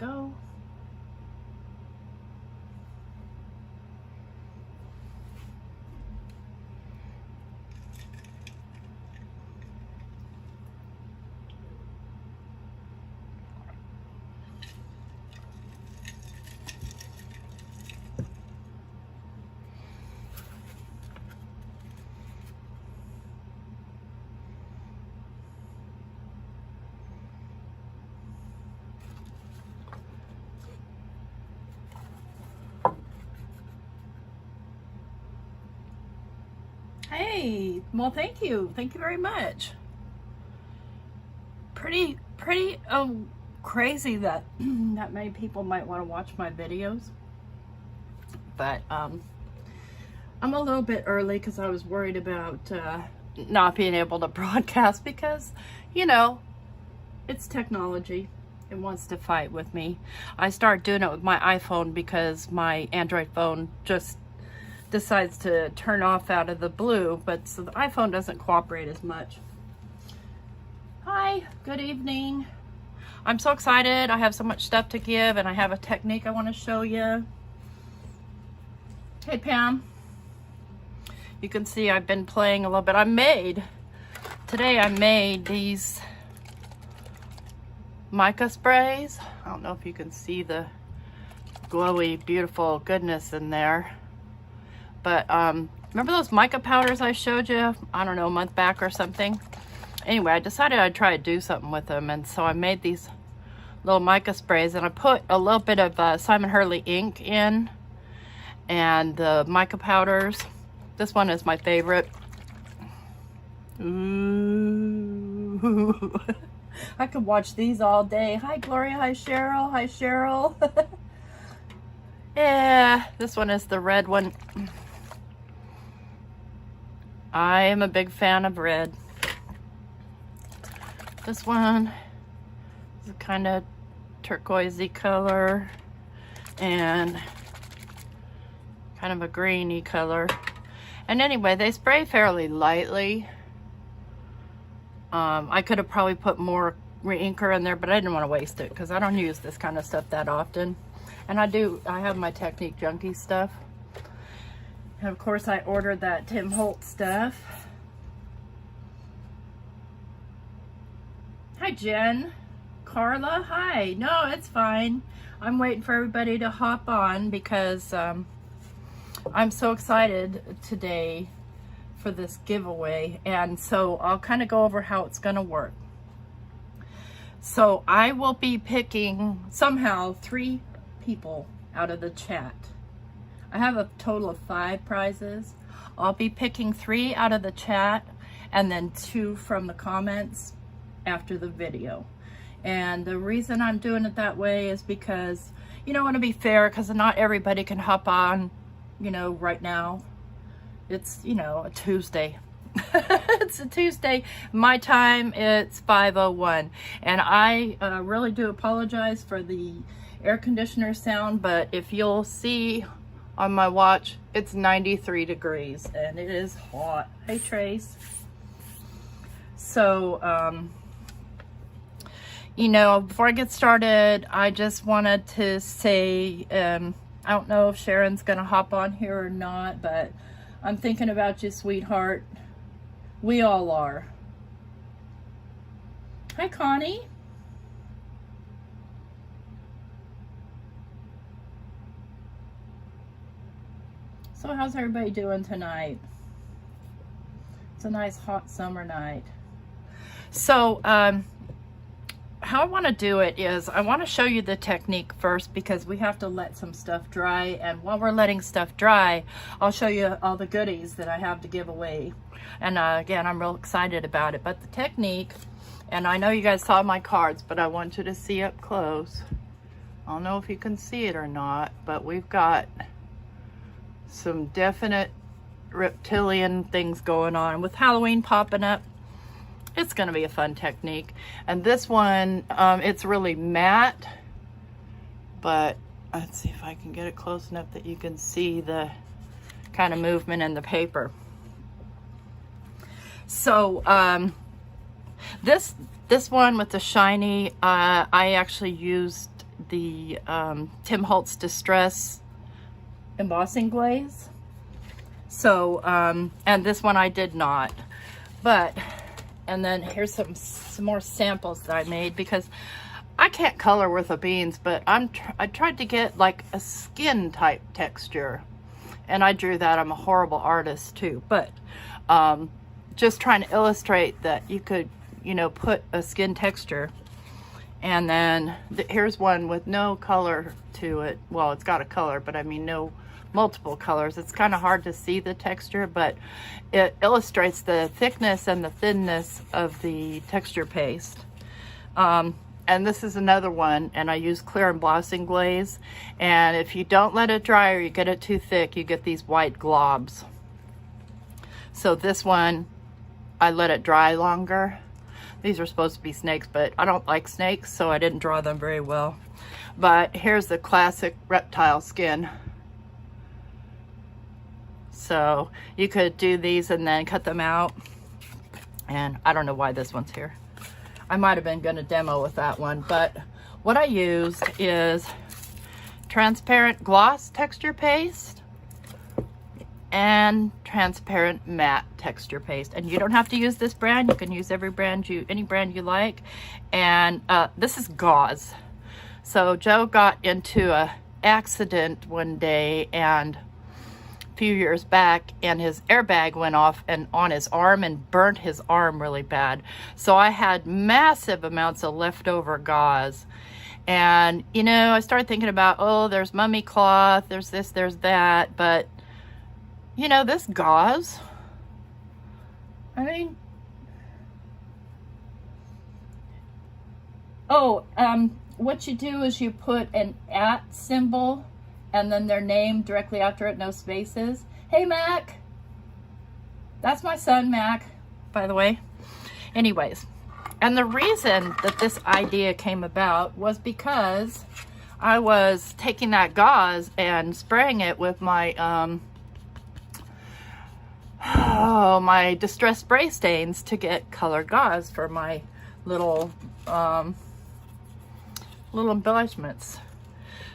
go. Hey, well, thank you. Thank you very much. Pretty crazy that that many people might want to watch my videos. But I'm a little bit early because I was worried about not being able to broadcast because, you know, it's technology. It wants to fight with me. I start doing it with my iPhone because my Android phone just decides to turn off out of the blue, but so the iPhone doesn't cooperate as much. Hi, good evening. I'm so excited. I have so much stuff to give, and I have a technique I want to show you. Hey, Pam. You can see I've been playing a little bit. Today I made these mica sprays. I don't know if you can see the glowy, beautiful goodness in there. But remember those mica powders I showed you, I don't know, a month back or something? Anyway, I decided I'd try to do something with them, and so I made these little mica sprays, and I put a little bit of Simon Hurley ink in, and the mica powders. This one is my favorite. Ooh. I could watch these all day. Hi, Gloria. Hi, Cheryl. Hi, Cheryl. Yeah, this one is the red one. I am a big fan of red. This one is a kind of turquoisey color and kind of a greeny color. And anyway, they spray fairly lightly. I could have probably put more inker in there, but I didn't want to waste it because I don't use this kind of stuff that often. And I have my Technique Junkie stuff. And of course I ordered that Tim Holtz stuff. Hi, Jen. Carla, hi. No, it's fine. I'm waiting for everybody to hop on because I'm so excited today for this giveaway. And so I'll kind of go over how it's going to work. So I will be picking somehow 3 people out of the chat. I have a total of 5 prizes. I'll be picking 3 out of the chat and then 2 from the comments after the video. And the reason I'm doing it that way is because, you know, I want to be fair because not everybody can hop on, you know, right now. It's, you know, a Tuesday. It's a Tuesday. My time, it's 5:01. And I really do apologize for the air conditioner sound, but if you'll see on my watch, it's 93 degrees and it is hot. Hey, Trace. So, you know, before I get started, I just wanted to say, I don't know if Sharon's gonna hop on here or not, but I'm thinking about you, sweetheart. We all are. Hi, Connie. So how's everybody doing tonight? It's a nice hot summer night. So how I want to do it is I want to show you the technique first because we have to let some stuff dry, and while we're letting stuff dry, I'll show you all the goodies that I have to give away. And again, I'm real excited about it. But the technique, and I know you guys saw my cards, but I want you to see up close. I don't know if you can see it or not, but we've got some definite reptilian things going on with Halloween popping up. It's going to be a fun technique. And this one, it's really matte, but let's see if I can get it close enough that you can see the kind of movement in the paper. So this one with the shiny, I actually used the Tim Holtz Distress embossing glaze. So, and this one I did not. But, and then here's some more samples that I made, because I can't color with the beans, but I tried to get like a skin type texture, and I drew that. I'm a horrible artist too, but just trying to illustrate that you could, you know, put a skin texture. And then here's one with no color to it. Well, it's got a color, but I mean no multiple colors. It's kind of hard to see the texture, but it illustrates the thickness and the thinness of the texture paste. And this is another one, and I use clear embossing glaze, and if you don't let it dry or you get it too thick, you get these white globs. So this one, I let it dry longer. These are supposed to be snakes, but I don't like snakes, so I didn't draw them very well. But here's the classic reptile skin. So you could do these and then cut them out. And I don't know why this one's here. I might have been going to demo with that one, but what I used is transparent gloss texture paste and transparent matte texture paste. And you don't have to use this brand. You can use every brand any brand you like. And this is gauze. So Joe got into a accident one day and a few years back, and his airbag went off and on his arm and burnt his arm really bad. So I had massive amounts of leftover gauze. And, you know, I started thinking about, oh, there's mummy cloth, there's this, there's that, but you know, this gauze, I mean, oh, what you do is you put an @ symbol and then their name directly after it, no spaces. Hey, Mac. That's my son, Mac, by the way. Anyways, and the reason that this idea came about was because I was taking that gauze and spraying it with my, my Distress spray stains to get colored gauze for my little embellishments.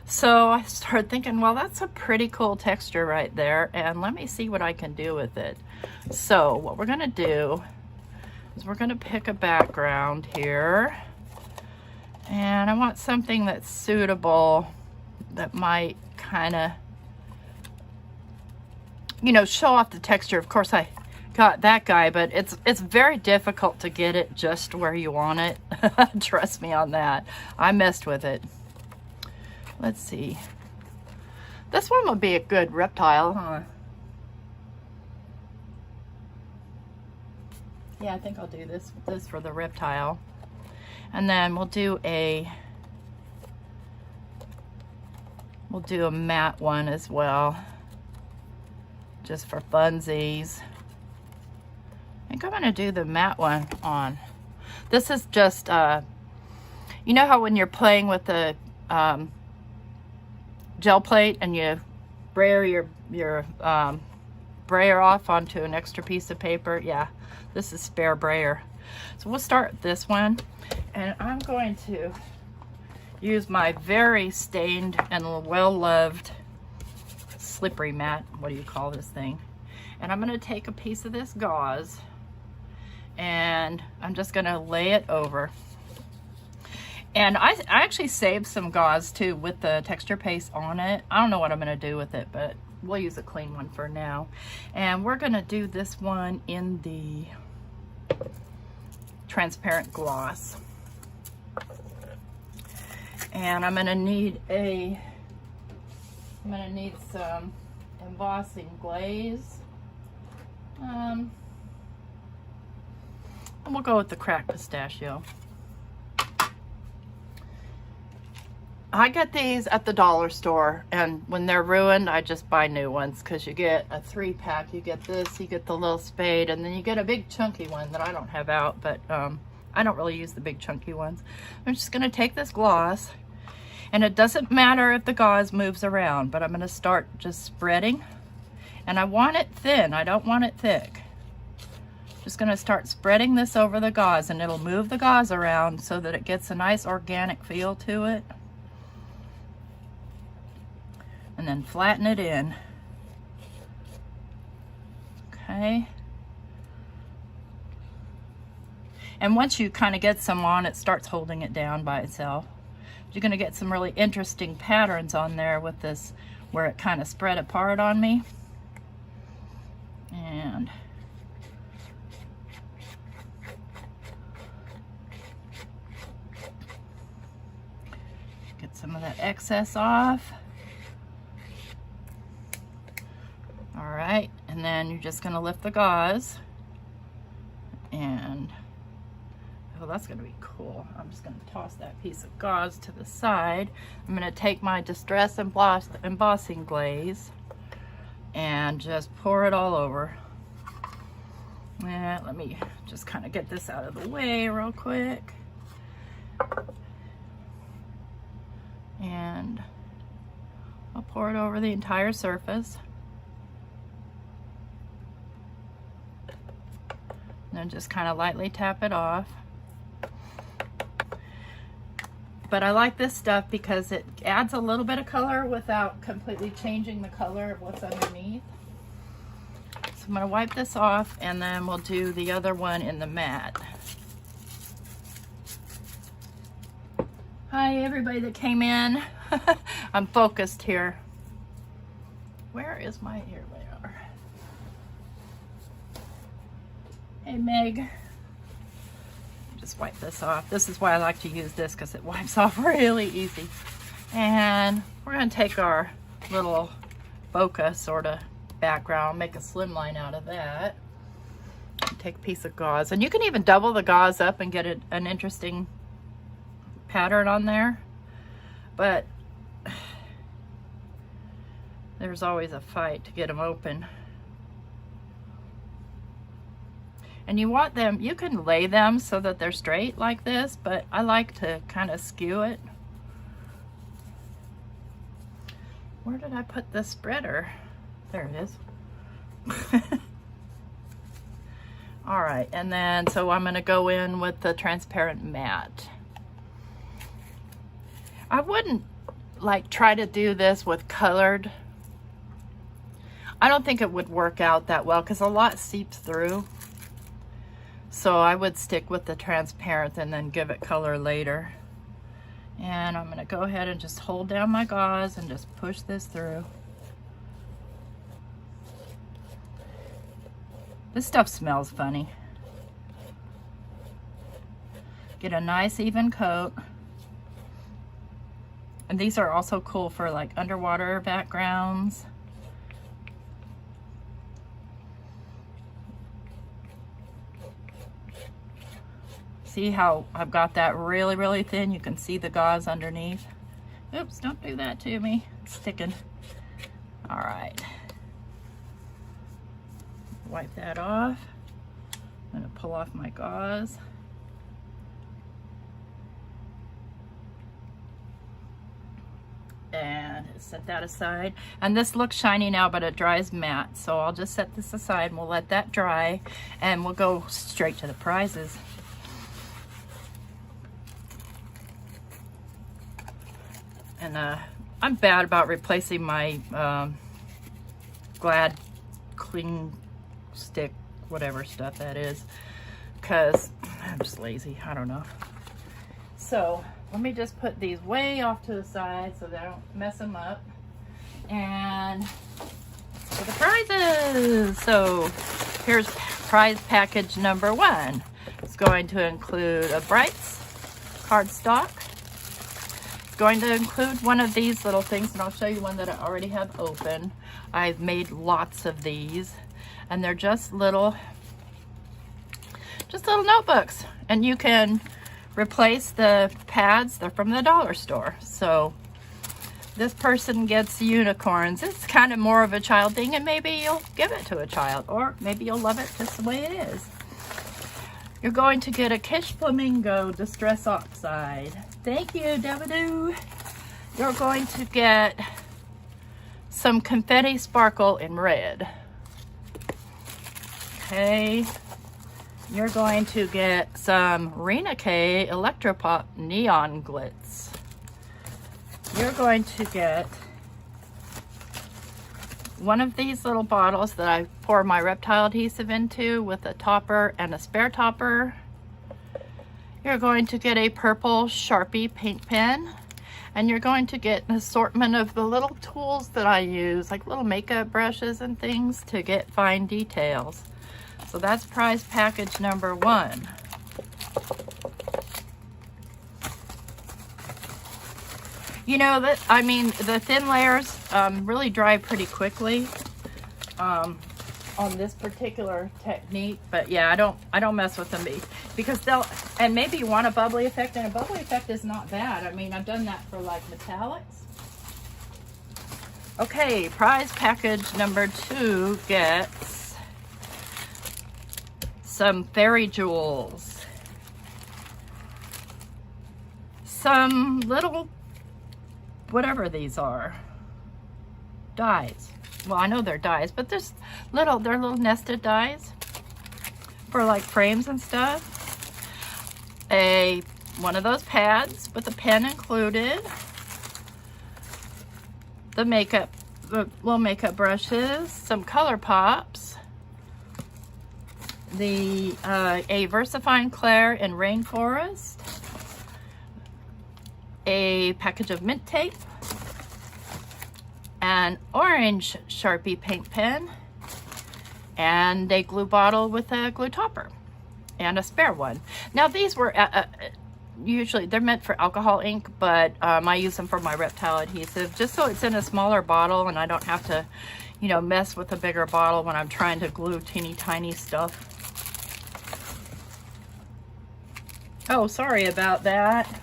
So I started thinking, well, that's a pretty cool texture right there, and let me see what I can do with it. So what we're gonna do is we're gonna pick a background here, and I want something that's suitable, that might kind of, you know, show off the texture. Of course I got that guy, but it's very difficult to get it just where you want it. Trust me on that. I messed with it. Let's see. This one would be a good reptile, huh? Yeah, I think I'll do this for the reptile. And then we'll do a matte one as well, just for funsies. I think I'm gonna do the matte one on. This is just, you know how when you're playing with the gel plate and you brayer your brayer off onto an extra piece of paper? Yeah, this is spare brayer. So we'll start this one, and I'm going to use my very stained and well-loved slippery matte, what do you call this thing? And I'm going to take a piece of this gauze and I'm just going to lay it over. And I actually saved some gauze too with the texture paste on it. I don't know what I'm going to do with it, but we'll use a clean one for now. And we're going to do this one in the transparent gloss. And I'm going to need some embossing glaze. And we'll go with the cracked pistachio. I get these at the dollar store, and when they're ruined, I just buy new ones, because you get a 3-pack. You get this, you get the little spade, and then you get a big chunky one that I don't have out, but I don't really use the big chunky ones. I'm just going to take this gloss, and it doesn't matter if the gauze moves around, but I'm going to start just spreading, and I want it thin. I don't want it thick. Just going to start spreading this over the gauze, and it'll move the gauze around so that it gets a nice organic feel to it. and then flatten it in. Okay. And once you kind of get some on, it starts holding it down by itself. You're going to get some really interesting patterns on there with this, where it kind of spread apart on me. And get some of that excess off. All right, and then you're just going to lift the gauze, and oh, that's going to be cool. I'm just going to toss that piece of gauze to the side. I'm going to take my Distress Embossing Glaze and just pour it all over. And let me just kind of get this out of the way real quick. And I'll pour it over the entire surface. And then just kind of lightly tap it off. But I like this stuff because it adds a little bit of color without completely changing the color of what's underneath. So I'm going to wipe this off, and then we'll do the other one in the mat. Hi everybody that came in. I'm focused here. Where is my, here they are. Hey Meg. Just wipe this off. This is why I like to use this, because it wipes off really easy. And we're going to take our little bokeh sort of background, make a slim line out of that. Take a piece of gauze, and you can even double the gauze up and get an interesting pattern on there. But there's always a fight to get them open. And you want them, you can lay them so that they're straight like this, but I like to kind of skew it. Where did I put the spreader? There it is. All right, and then, so I'm gonna go in with the transparent matte. I wouldn't like try to do this with colored. I don't think it would work out that well because a lot seeps through. So I would stick with the transparent and then give it color later. And I'm going to go ahead and just hold down my gauze and just push this through. This stuff smells funny. Get a nice even coat. And these are also cool for like underwater backgrounds. See how I've got that really, really thin? You can see the gauze underneath. Oops, don't do that to me. It's sticking. All right. Wipe that off. I'm gonna pull off my gauze. And set that aside. And this looks shiny now, but it dries matte. So I'll just set this aside and we'll let that dry, and we'll go straight to the prizes. And I'm bad about replacing my Glad cling stick, whatever stuff that is, because I'm just lazy. I don't know. So let me just put these way off to the side so that I don't mess them up. And for the prizes. So here's prize package number 1. It's going to include a Brights cardstock. Going to include one of these little things, and I'll show you one that I already have open. I've made lots of these, and they're just little notebooks, and you can replace the pads. They're from the dollar store. So this person gets unicorns. It's kind of more of a child thing, and maybe you'll give it to a child, or maybe you'll love it just the way it is. You're going to get a Kish Flamingo Distress Oxide. Thank you, Devadoo. You're going to get some Confetti Sparkle in red. Okay. You're going to get some Rena K Electropop Neon Glitz. You're going to get one of these little bottles that I pour my reptile adhesive into with a topper and a spare topper. You're going to get a purple Sharpie paint pen, and you're going to get an assortment of the little tools that I use, like little makeup brushes and things to get fine details. So that's prize package number 1. You know that, I mean, the thin layers really dry pretty quickly on this particular technique, but yeah, I don't mess with them because they'll, and maybe you want a bubbly effect, and a bubbly effect is not bad. I mean, I've done that for like metallics. Okay, prize package number 2 gets some fairy jewels, some little, whatever these are, dies. Well, I know they're dies, but they're little nested dies for like frames and stuff. One of those pads with a pen included. The little makeup brushes, some color pops. A VersaFine Claire in Rainforest. A package of mint tape, an orange Sharpie paint pen, and a glue bottle with a glue topper, and a spare one. Now these were usually, they're meant for alcohol ink, but I use them for my reptile adhesive, just so it's in a smaller bottle and I don't have to, you know, mess with a bigger bottle when I'm trying to glue teeny tiny stuff. Oh, sorry about that.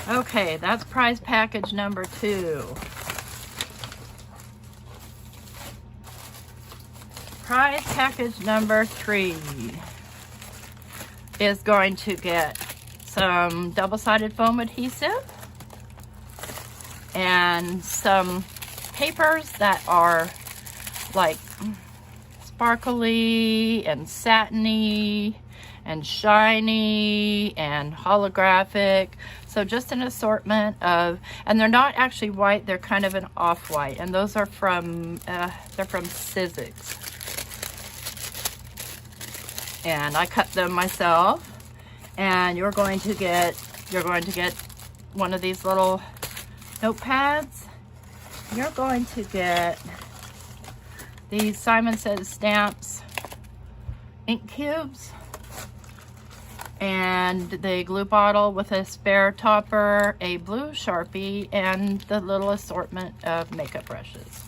Okay, that's prize package number 2. Prize package number 3 is going to get some double-sided foam adhesive and some papers that are like sparkly and satiny and shiny and holographic. So just an assortment of, and they're not actually white, they're kind of an off-white, and those are from, they're from Sizzix. And I cut them myself. And you're going to get one of these little notepads. You're going to get these Simon Says Stamps ink cubes, and the glue bottle with a spare topper, a blue Sharpie, and the little assortment of makeup brushes.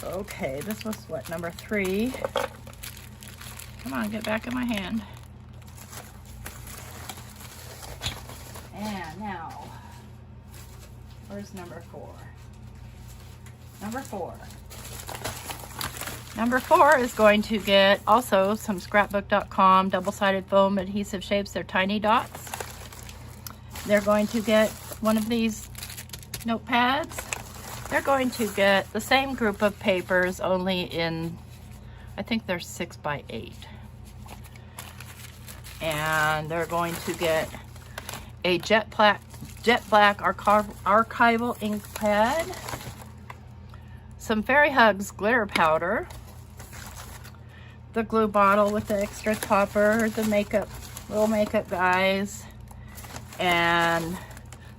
Okay, this was what, number 3? Come on, get back in my hand. And now, where's number 4? Number 4 is going to get also some scrapbook.com double-sided foam adhesive shapes. They're tiny dots. They're going to get one of these notepads. They're going to get the same group of papers, only in, I think they're 6 by 8. And they're going to get a jet black archival ink pad, some Fairy Hugs glitter powder, the glue bottle with the extra topper, the little makeup guys, and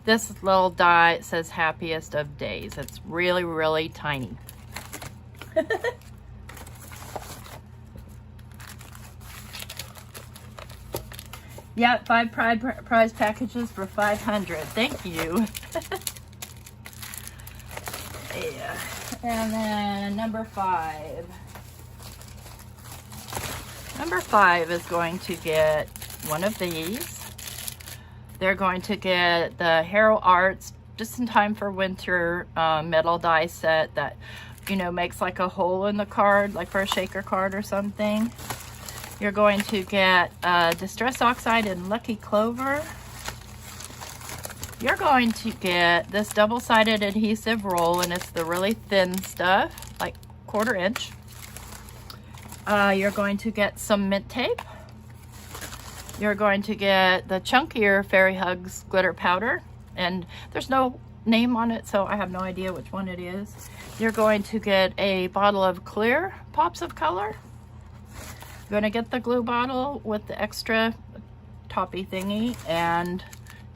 this little die. It says happiest of days. It's really, really tiny. Yeah, 5 prize packages for $500. Thank you. Yeah. And then number 5. Number 5 is going to get one of these. They're going to get the Hero Arts just in time for winter metal die set that, you know, makes like a hole in the card, like for a shaker card or something. You're going to get Distress Oxide and Lucky Clover. You're going to get this double-sided adhesive roll, and it's the really thin stuff, like 1/4 inch. You're going to get some mint tape. You're going to get the chunkier Fairy Hugs glitter powder, and there's no name on it, so I have no idea which one it is. You're going to get a bottle of clear Pops of Color. You're going to get the glue bottle with the extra toppy thingy, and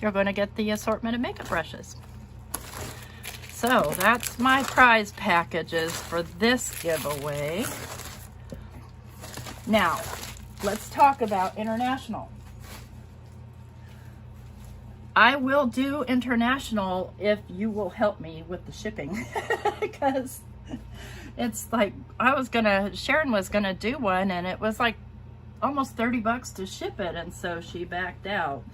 you're going to get the assortment of makeup brushes. So that's my prize packages for this giveaway. Now, let's talk about international. I will do international if you will help me with the shipping, because it's like, Sharon was gonna do one, and it was like almost 30 bucks to ship it, and so she backed out.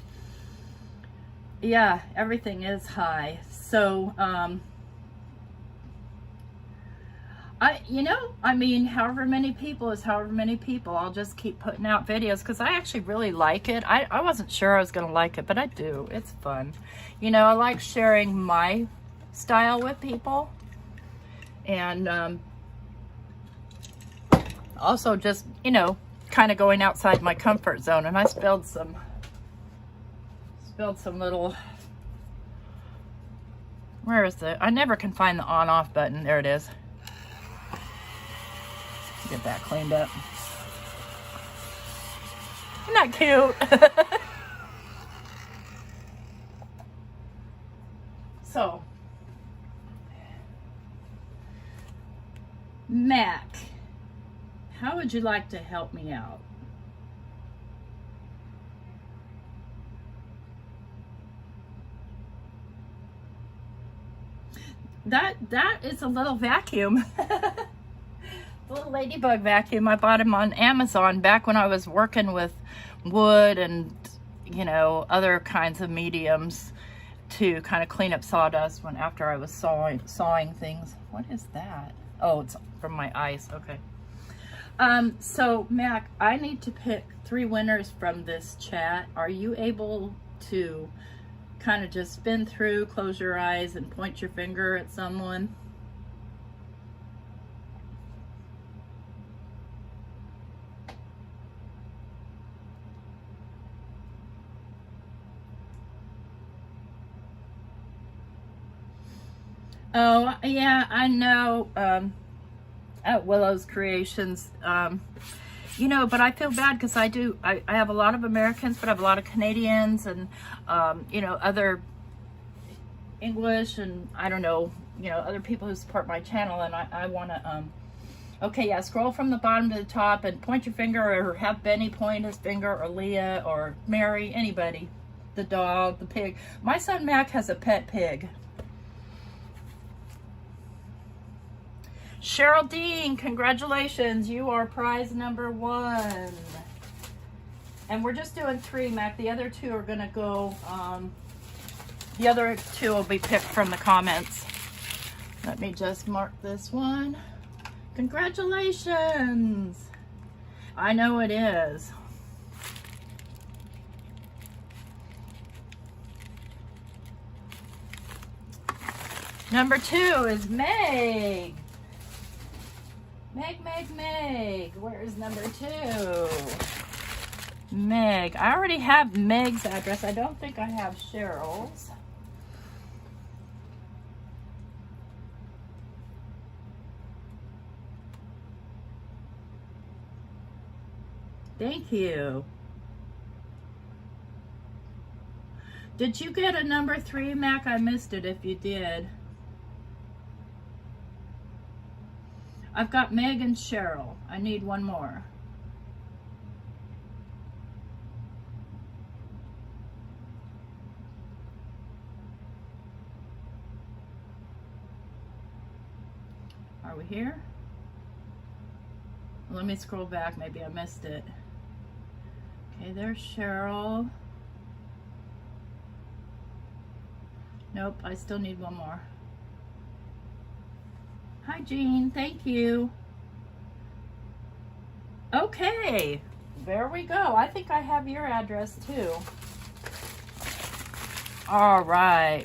Yeah, everything is high. So, however many people is however many people. I'll just keep putting out videos because I actually really like it. I wasn't sure I was going to like it, but I do. It's fun. You know, I like sharing my style with people. And also just, you know, kind of going outside my comfort zone. And I spilled some little... Where is it? I never can find the on-off button. There it is. Get that cleaned up. Isn't that cute? So, Mac, how would you like to help me out? That is a little vacuum. Little ladybug vacuum. I bought him on Amazon back when I was working with wood and, you know, other kinds of mediums to kind of clean up sawdust after I was sawing things. What is that? Oh, it's from my ice. Okay. So Mac, I need to pick 3 winners from this chat. Are you able to kind of just spin through, close your eyes, and point your finger at someone? Oh, yeah, I know, at Willow's Creations, you know, but I feel bad because I have a lot of Americans, but I have a lot of Canadians and, you know, other English and, I don't know, you know, other people who support my channel, and I want to, okay, yeah, scroll from the bottom to the top and point your finger, or have Benny point his finger, or Leah, or Mary, anybody, the dog, the pig. My son Mac has a pet pig. Cheryl Dean, congratulations. You are prize number 1. And we're just doing 3, Mac. The other 2 are going to go, the other 2 will be picked from the comments. Let me just mark this one. Congratulations. I know it is. Number 2 is Meg. Meg. Where is number 2? Meg. I already have Meg's address. I don't think I have Cheryl's. Thank you. Did you get a number 3, Mac? I missed it if you did. I've got Meg and Cheryl. I need one more. Are we here? Let me scroll back. Maybe I missed it. Okay, there's Cheryl. Nope, I still need one more. Hi, Jean. Thank you. Okay, there we go. I think I have your address too. All right.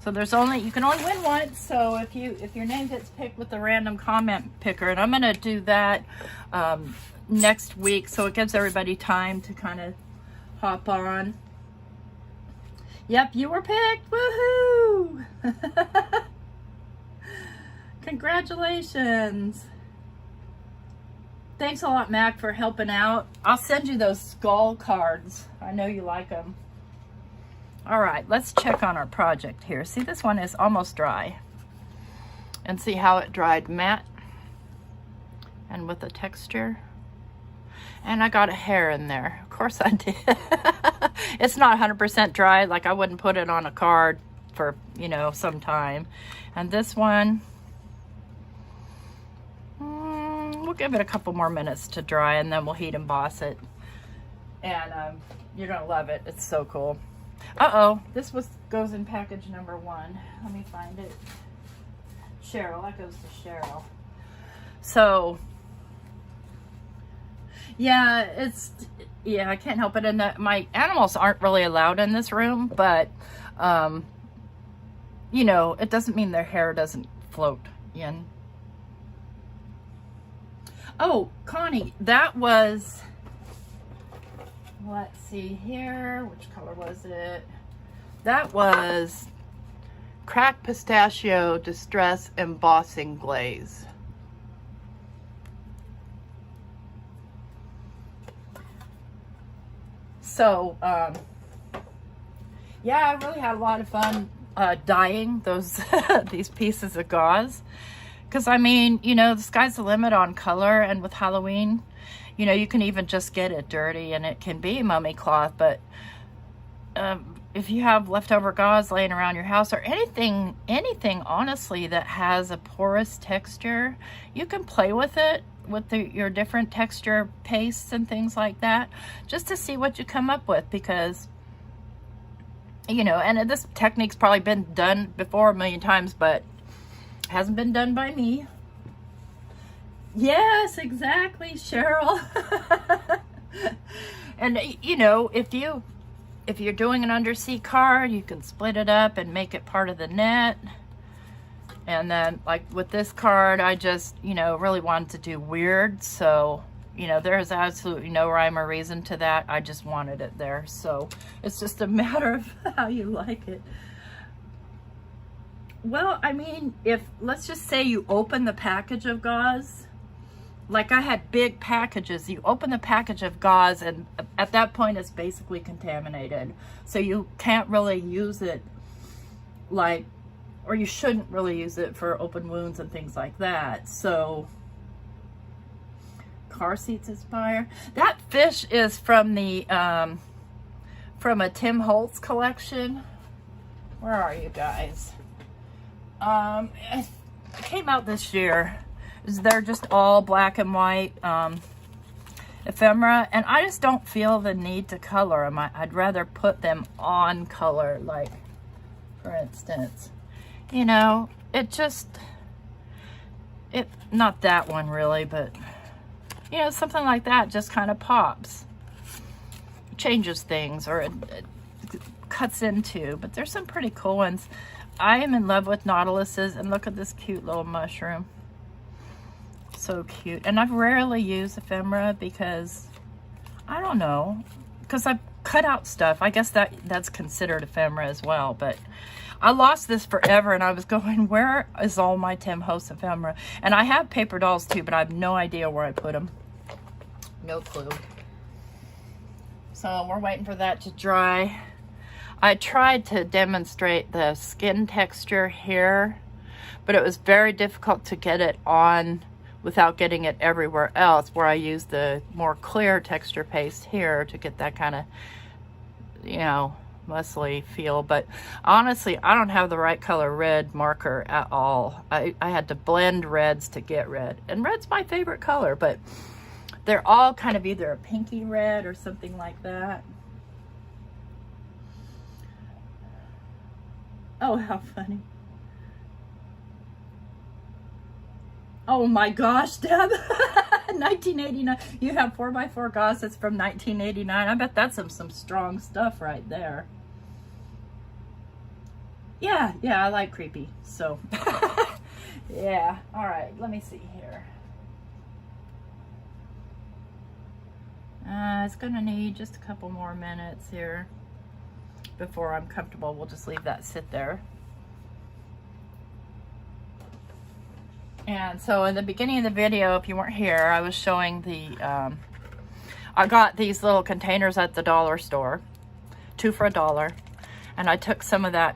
So you can only win once. So if your name gets picked with the random comment picker, and I'm gonna do that next week, so it gives everybody time to kind of hop on. Yep, you were picked. Woohoo! Congratulations. Thanks a lot, Mac, for helping out. I'll send you those skull cards. I know you like them. All right, let's check on our project here. See, this one is almost dry. And see how it dried matte and with the texture. And I got a hair in there. Of course I did. It's not 100% dry. Like, I wouldn't put it on a card for, you know, some time. And this one, we'll give it a couple more minutes to dry, and then we'll heat emboss it. And you're gonna love it. It's so cool. Uh-oh, this goes in package number 1. Let me find it. Cheryl, that goes to Cheryl. So, yeah, I can't help it. And my animals aren't really allowed in this room, but, you know, it doesn't mean their hair doesn't float in. Oh, Connie, that was, let's see here, which color was it? That was Cracked Pistachio Distress Embossing Glaze. So, yeah, I really had a lot of fun dyeing those these pieces of gauze. Because, I mean, you know, the sky's the limit on color, and with Halloween, you know, you can even just get it dirty, and it can be mummy cloth, but if you have leftover gauze laying around your house, or anything honestly that has a porous texture, you can play with it with your different texture pastes and things like that, just to see what you come up with. Because, you know, and this technique's probably been done before a million times, but hasn't been done by me. Yes, exactly, Cheryl. And, you know, if you're doing an undersea card, you can split it up and make it part of the net. And then, like with this card, I just, you know, really wanted to do weird. So, you know, there's absolutely no rhyme or reason to that. I just wanted it there. So it's just a matter of how you like it. Well, I mean, let's just say you open the package of gauze, like I had big packages, you open the package of gauze, and at that point it's basically contaminated. So you can't really use it, like, or you shouldn't really use it for open wounds and things like that. So, car seats Inspire. That fish is from the, from a Tim Holtz collection. Where are you guys? It came out this year. They're just all black and white ephemera, and I just don't feel the need to color them. I'd rather put them on color, like, for instance, you know, not that one really, but, you know, something like that just kind of pops, changes things, or it cuts into. But there's some pretty cool ones. I am in love with Nautiluses, and look at this cute little mushroom. So cute. And I've rarely used ephemera because, I don't know, because I've cut out stuff. I guess that's considered ephemera as well. But I lost this forever, and I was going, where is all my Tim Holtz ephemera? And I have paper dolls too, but I have no idea where I put them. No clue. So we're waiting for that to dry. I tried to demonstrate the skin texture here, but it was very difficult to get it on without getting it everywhere else, where I used the more clear texture paste here to get that kind of, you know, muscly feel. But honestly, I don't have the right color red marker at all. I had to blend reds to get red, and red's my favorite color, but they're all kind of either a pinky red or something like that. Oh, how funny. Oh my gosh, Deb. 1989. You have 4x4 gauze that's from 1989. I bet that's some strong stuff right there. Yeah, I like creepy. So, yeah. All right, let me see here. It's gonna need just a couple more minutes here. before I'm comfortable. We'll just leave that sit there. And so in the beginning of the video, if you weren't here, I was showing the, I got these little containers at the dollar store, 2 for $1. And I took some of that.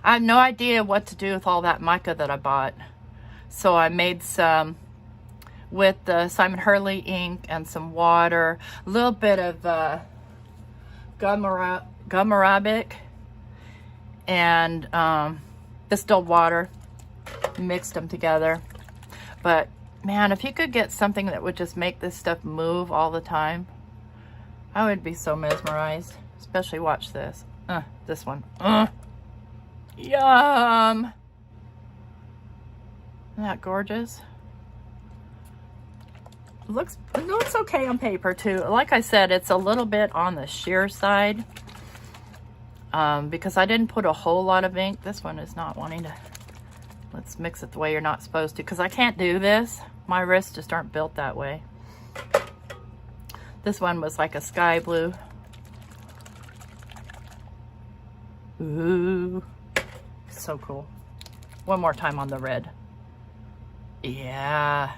I have no idea what to do with all that mica that I bought. So I made some with the Simon Hurley ink and some water, a little bit of gum arabic and distilled water. Mixed them together. But man, if you could get something that would just make this stuff move all the time, I would be so mesmerized. Especially watch this. This one. Yum! Isn't that gorgeous? It looks okay on paper too. Like I said, it's a little bit on the sheer side because I didn't put a whole lot of ink. This one is not wanting to. Let's mix it the way you're not supposed to, because I can't do this. My wrists just aren't built that way. This one was like a sky blue. Ooh, so cool. One more time on the red. Yeah.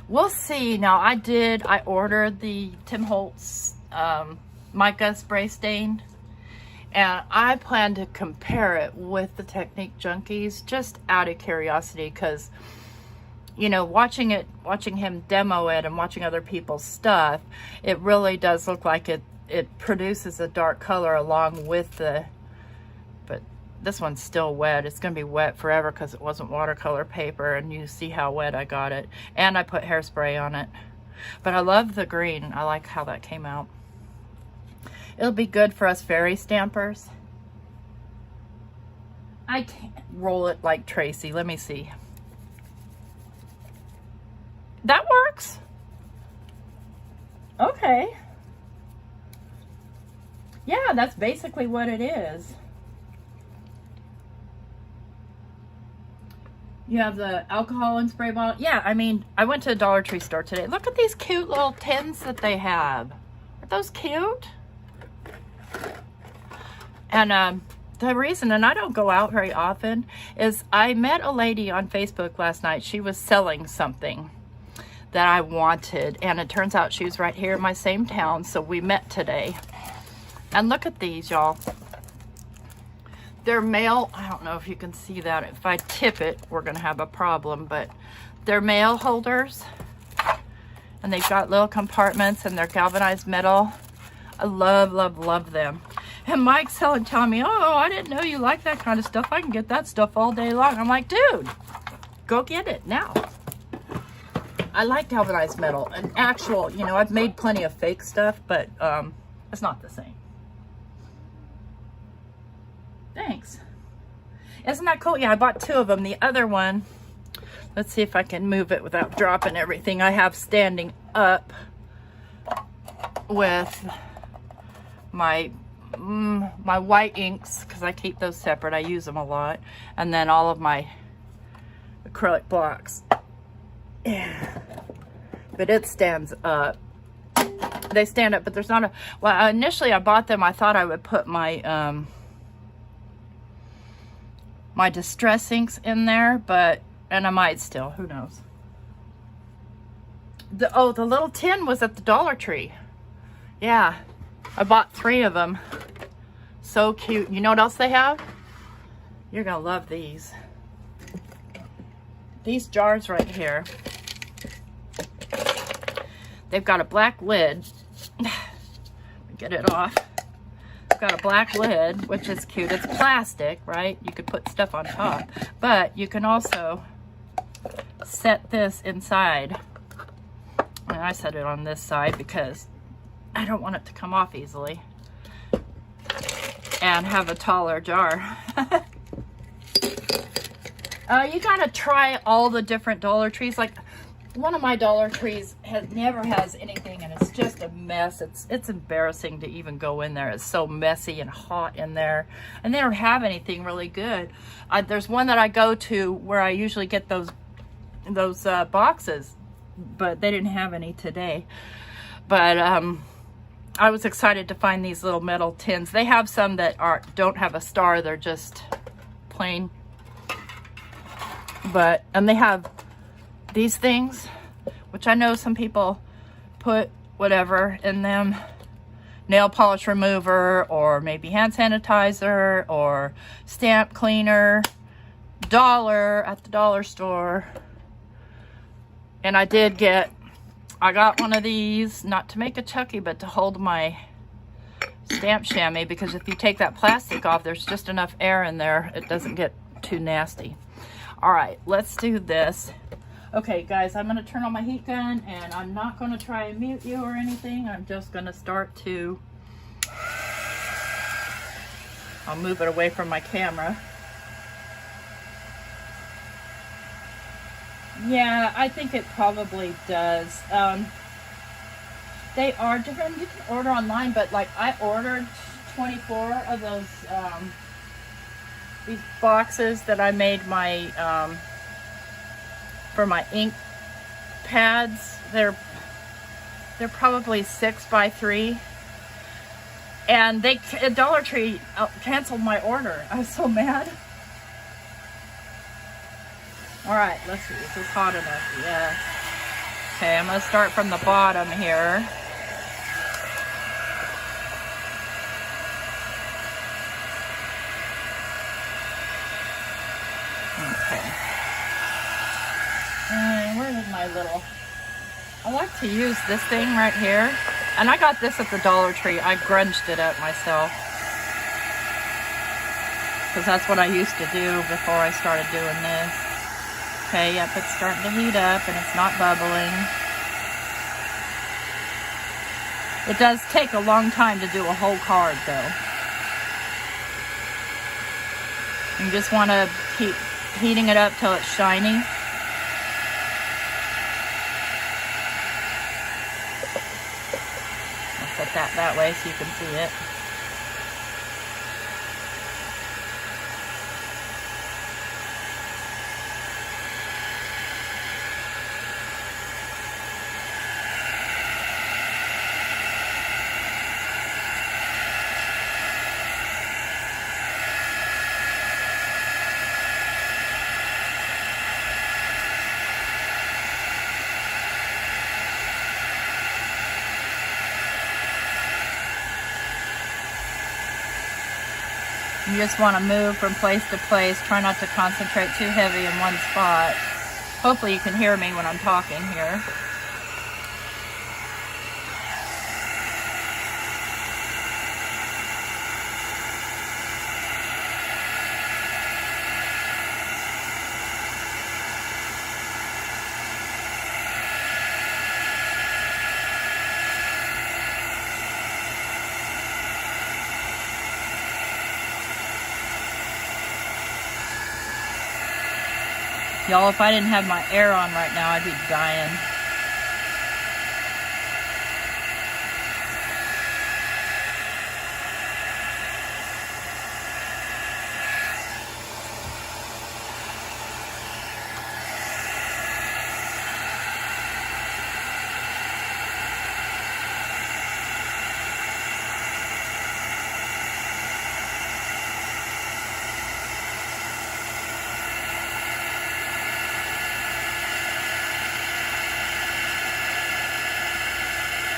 We'll see. Now I ordered the Tim Holtz mica spray stain. And I plan to compare it with the Technique Junkies just out of curiosity, because, you know, watching him demo it and watching other people's stuff, it really does look like it produces a dark color along with the, but this one's still wet. It's going to be wet forever because it wasn't watercolor paper, and you see how wet I got it. And I put hairspray on it. But I love the green. I like how that came out. It'll be good for us fairy stampers. I can't roll it like Tracy. Let me see. That works. Okay. Yeah, that's basically what it is. You have the alcohol and spray bottle. Yeah, I mean, I went to a Dollar Tree store today. Look at these cute little tins that they have. Are those cute? And the reason, and I don't go out very often, is I met a lady on Facebook last night. She was selling something that I wanted, and it turns out she was right here in my same town, so we met today. And look at these, y'all. They're mail, I don't know if you can see that. If I tip it, we're gonna have a problem, but they're mail holders, and they've got little compartments, and they're galvanized metal. I love, love, love them. And Mike's telling me, oh, I didn't know you like that kind of stuff. I can get that stuff all day long. I'm like, dude, go get it now. I like galvanized metal. And actual, you know, I've made plenty of fake stuff, but it's not the same. Thanks. Isn't that cool? Yeah, I bought 2 of them. The other one, let's see if I can move it without dropping everything. I have standing up with my white inks, because I keep those separate. I use them a lot. And then all of my acrylic blocks. Yeah. But it stands up. They stand up, but there's not a, well, initially I bought them, I thought I would put my my distress inks in there, but, and I might still, who knows. The little tin was at the Dollar Tree. Yeah, I bought 3 of them. So cute. You know what else they have? You're gonna love these. These jars right here. They've got a black lid. Get it off. They've got a black lid, which is cute. It's plastic, right? You could put stuff on top, but you can also set this inside. And I set it on this side because I don't want it to come off easily. And have a taller jar. You gotta try all the different Dollar Trees. Like, one of my Dollar Trees never has anything, and it's just a mess. It's embarrassing to even go in there. It's so messy and hot in there, and they don't have anything really good. There's one that I go to where I usually get those boxes, but they didn't have any today. But I was excited to find these little metal tins. They have some that don't have a star. They're just plain. And they have these things, which I know some people put whatever in them. Nail polish remover, or maybe hand sanitizer, or stamp cleaner. $1 at the dollar store. And I got one of these, not to make a Chucky, but to hold my stamp chamois, because if you take that plastic off, there's just enough air in there. It doesn't get too nasty. All right, let's do this. Okay, guys, I'm going to turn on my heat gun, and I'm not going to try and mute you or anything. I'm just going to start to... I'll move it away from my camera. Yeah, I think it probably does. They are different. You can order online, but like I ordered 24 of those these boxes that I made my for my ink pads. They're probably 6 by 3, and Dollar Tree canceled my order. I was so mad. All right, let's see. This is hot enough. Yeah. Okay, I'm gonna start from the bottom here. Okay. And where is my little... I like to use this thing right here. And I got this at the Dollar Tree. I grunged it up myself, because that's what I used to do before I started doing this. Okay, yep, it's starting to heat up and it's not bubbling. It does take a long time to do a whole card though. You just want to keep heating it up till it's shiny. I'll put that way so you can see it. You just want to move from place to place. Try not to concentrate too heavy in one spot. Hopefully you can hear me when I'm talking here. Y'all, if I didn't have my air on right now, I'd be dying.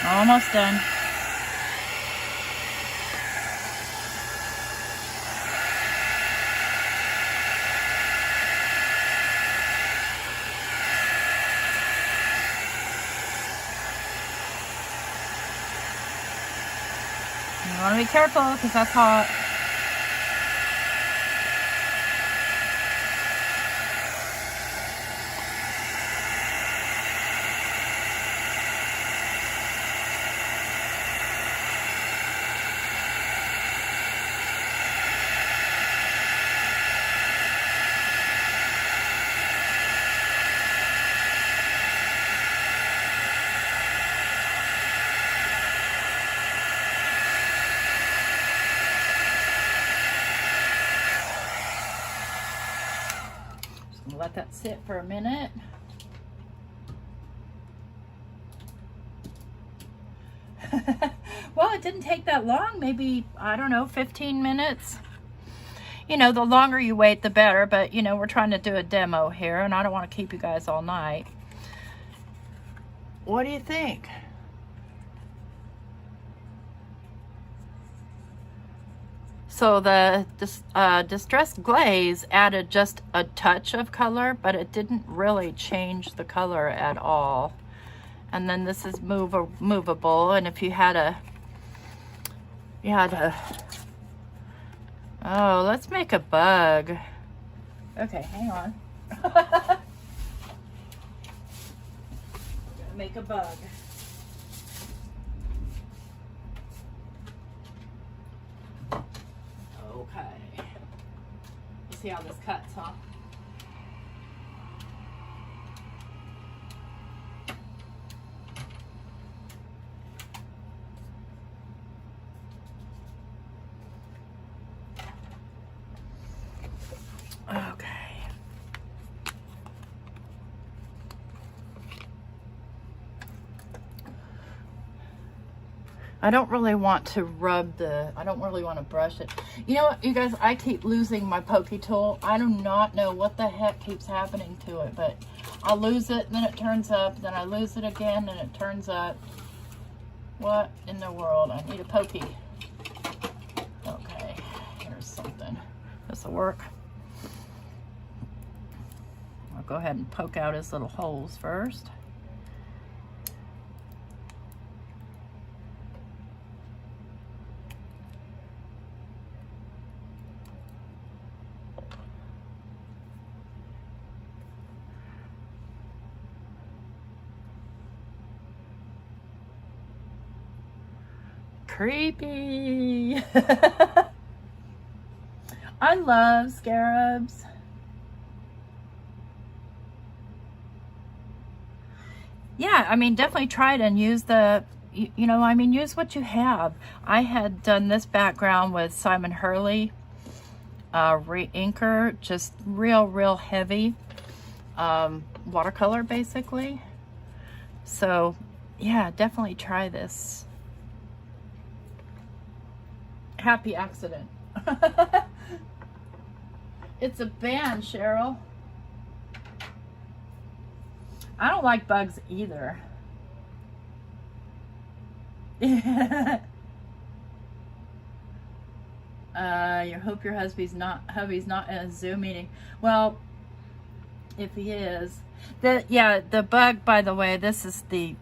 Almost done. You want to be careful because that's hot. Let that sit for a minute. Well, it didn't take that long. Maybe, I don't know, 15 minutes. You know, the longer you wait, the better. But, you know, we're trying to do a demo here, and I don't want to keep you guys all night. What do you think? So the Distressed Glaze added just a touch of color, but it didn't really change the color at all. And then this is movable, and if you had a, oh, let's make a bug. Okay, hang on. Gonna make a bug. Okay. You see how this cuts, huh? Okay. I don't really want to I don't really want to brush it. You know what, you guys, I keep losing my pokey tool. I do not know what the heck keeps happening to it, but I'll lose it, and then it turns up, then I lose it again, and it turns up. What in the world? I need a pokey. Okay, here's something. This will work. I'll go ahead and poke out his little holes first. Creepy. I love scarabs. Yeah, I mean, definitely try it and use the, you know, I mean, use what you have. I had done this background with Simon Hurley re-inker, just real heavy watercolor, basically. So, yeah, definitely try this. Happy accident. It's a band, Cheryl. I don't like bugs either. You hope your hubby's not in a Zoom meeting. Well, if he is, the bug, by the way, this is the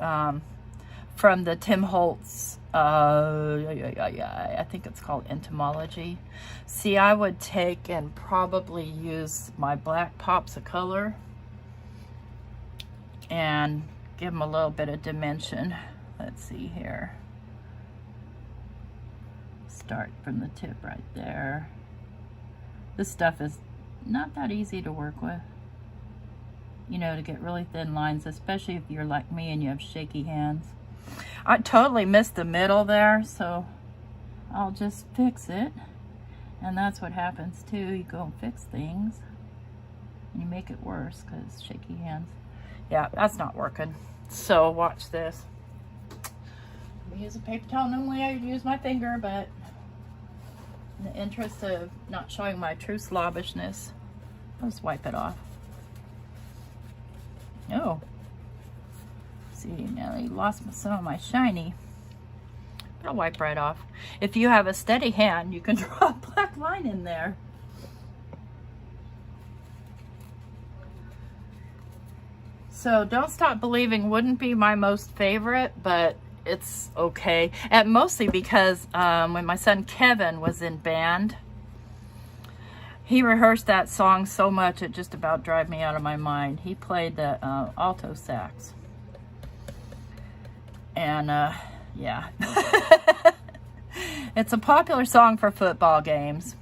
from the Tim Holtz. I think it's called Entomology. See, I would take and probably use my black pops of color and give them a little bit of dimension. Let's see here. Start from the tip right there. This stuff is not that easy to work with. You know, to get really thin lines, especially if you're like me and you have shaky hands. I totally missed the middle there, so I'll just fix it. And that's what happens too. You go and fix things and you make it worse because shaky hands. Yeah, that's not working. So watch this. I'm use a paper towel. Normally I use my finger, but in the interest of not showing my true slobbishness, I'll just wipe it off. Oh. See, now I lost some of my shiny. But I'll wipe right off. If you have a steady hand, you can draw a black line in there. So Don't Stop Believing wouldn't be my most favorite, but it's okay. And mostly because when my son Kevin was in band, he rehearsed that song so much it just about drove me out of my mind. He played the alto sax. And yeah. It's a popular song for football games.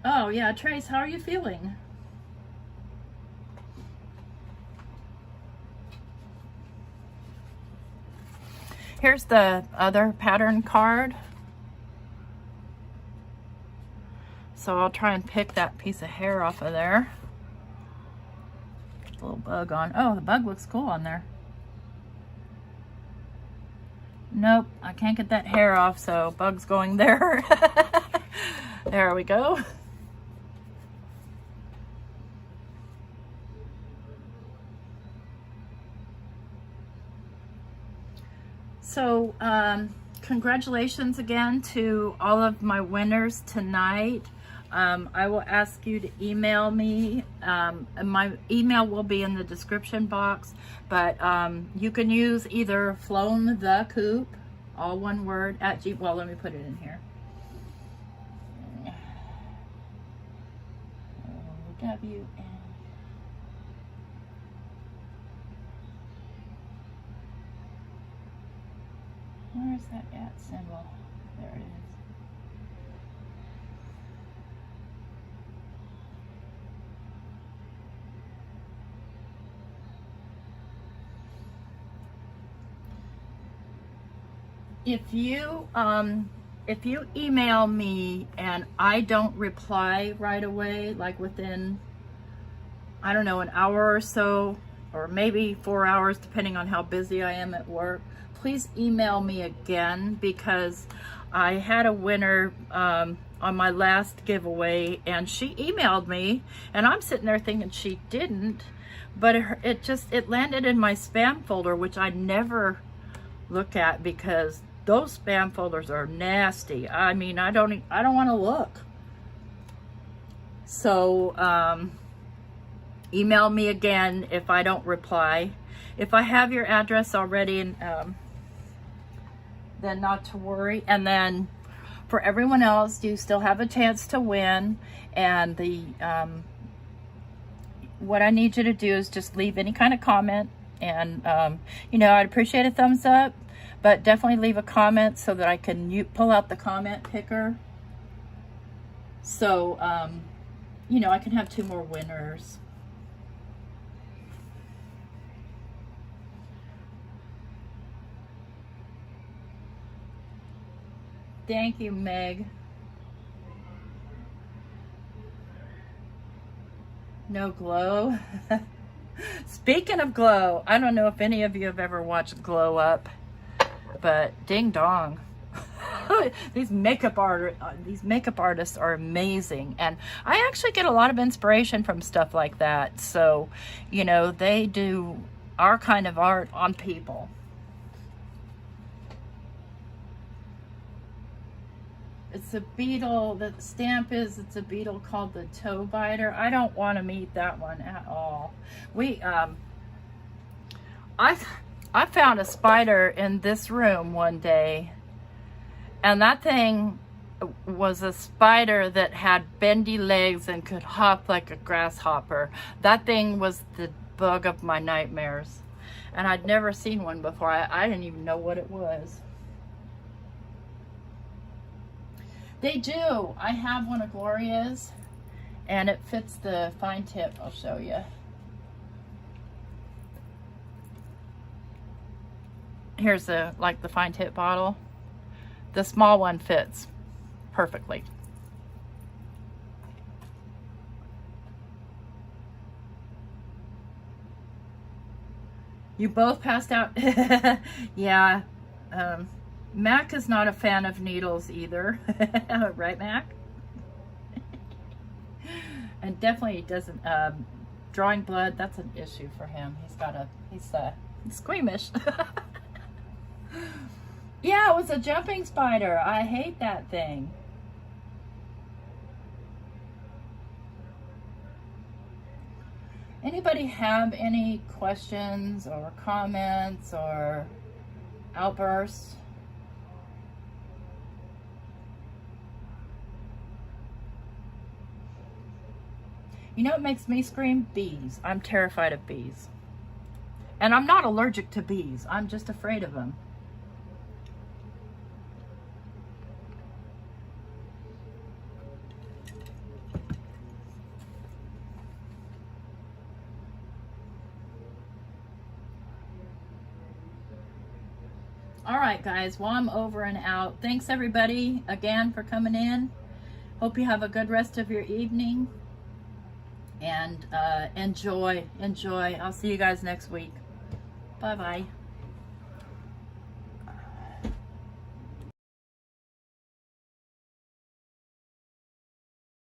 Oh yeah, Trace, how are you feeling? Here's the other pattern card. So I'll try and pick that piece of hair off of there. A little bug on. Oh, the bug looks cool on there. Nope, I can't get that hair off, so bug's going there. There we go. So, congratulations again to all of my winners tonight. I will ask you to email me. My email will be in the description box, but you can use either Flown the Coop, all one word, at G. Well, let me put it in here. W-N. Where's that at symbol? There it is. If you email me and I don't reply right away, like within, I don't know, an hour or so, or maybe 4 hours, depending on how busy I am at work, please email me again, because I had a winner on my last giveaway and she emailed me and I'm sitting there thinking she didn't, but it landed in my spam folder, which I never look at because those spam folders are nasty. I mean, I don't want to look. So email me again if I don't reply. If I have your address already, and then not to worry. And then for everyone else, you still have a chance to win. And the what I need you to do is just leave any kind of comment. And you know, I'd appreciate a thumbs up, but definitely leave a comment so that I can pull out the comment picker. So you know, I can have 2 more winners. Thank you, Meg. No glow. Speaking of glow, I don't know if any of you have ever watched Glow Up, but ding dong. These makeup artists are amazing, and I actually get a lot of inspiration from stuff like that. So, you know, they do our kind of art on people. It's a beetle. The stamp is, it's a beetle called the toe biter. I don't want to meet that one at all. I found a spider in this room one day, and that thing was a spider that had bendy legs and could hop like a grasshopper. That thing was the bug of my nightmares, and I'd never seen one before. I didn't even know what it was. They do. I have one of Gloria's, and it fits the fine tip. I'll show you. Here's the fine tip bottle. The small one fits perfectly. You both passed out. Yeah. Mac is not a fan of needles either. Right, Mac? And definitely doesn't, drawing blood, that's an issue for him. He's squeamish. Yeah, it was a jumping spider. I hate that thing. Anybody have any questions or comments or outbursts? You know what makes me scream? Bees. I'm terrified of bees. And I'm not allergic to bees. I'm just afraid of them. All right, guys. Well, I'm over and out. Thanks, everybody, again for coming in. Hope you have a good rest of your evening. And enjoy. I'll see you guys next week. Bye-bye.